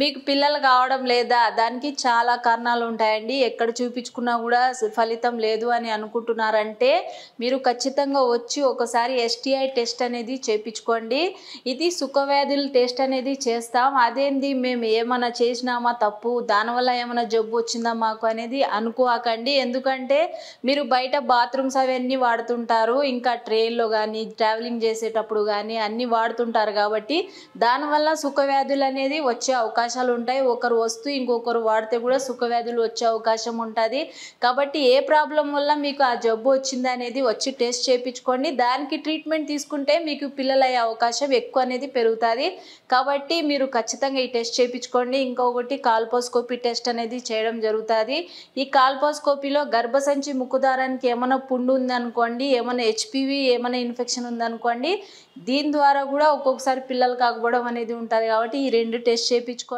మీకు పిల్లలు కావడం లేదా? దానికి చాలా కారణాలు ఉంటాయండి. ఎక్కడ చూపించుకున్నా కూడా ఫలితం లేదు అని అనుకుంటున్నారంటే మీరు ఖచ్చితంగా వచ్చి ఒకసారి ఎస్టీఐ టెస్ట్ అనేది చేపించుకోండి. ఇది సుఖవ్యాధుల టెస్ట్ అనేది చేస్తాం. అదేంది మేము ఏమైనా చేసినామా తప్పు, దానివల్ల ఏమైనా జబ్బు వచ్చిందా మాకు అనేది అనుకోకండి. ఎందుకంటే మీరు బయట బాత్రూమ్స్ అవన్నీ వాడుతుంటారు, ఇంకా ట్రైన్లో కానీ ట్రావెలింగ్ చేసేటప్పుడు కానీ అన్నీ వాడుతుంటారు కాబట్టి దానివల్ల సుఖవ్యాధులు అనేది వచ్చే అవకాశాలు ఉంటాయి. ఒకరు వస్తూ ఇంకొకరు వాడితే కూడా సుఖవ్యాధులు వచ్చే అవకాశం ఉంటుంది. కాబట్టి ఏ ప్రాబ్లం వల్ల మీకు ఆ జబ్బు వచ్చింది అనేది వచ్చి టెస్ట్ చేయించుకోండి. దానికి ట్రీట్మెంట్ తీసుకుంటే మీకు పిల్లలు అయ్యే అవకాశం ఎక్కువ అనేది పెరుగుతుంది. కాబట్టి మీరు ఖచ్చితంగా ఈ టెస్ట్ చేయించుకోండి. ఇంకొకటి కాల్పోస్కోపీ టెస్ట్ అనేది చేయడం జరుగుతుంది. ఈ కాల్పోస్కోపీలో గర్భసంచి ముక్కుదారానికి ఏమైనా పుండు ఉందనుకోండి, ఏమైనా హెచ్పివి ఏమైనా ఇన్ఫెక్షన్ ఉందనుకోండి, దీని ద్వారా కూడా ఒక్కొక్కసారి పిల్లలు కాకపోవడం అనేది ఉంటుంది. కాబట్టి ఈ 2 టెస్ట్ చేయించుకోండి.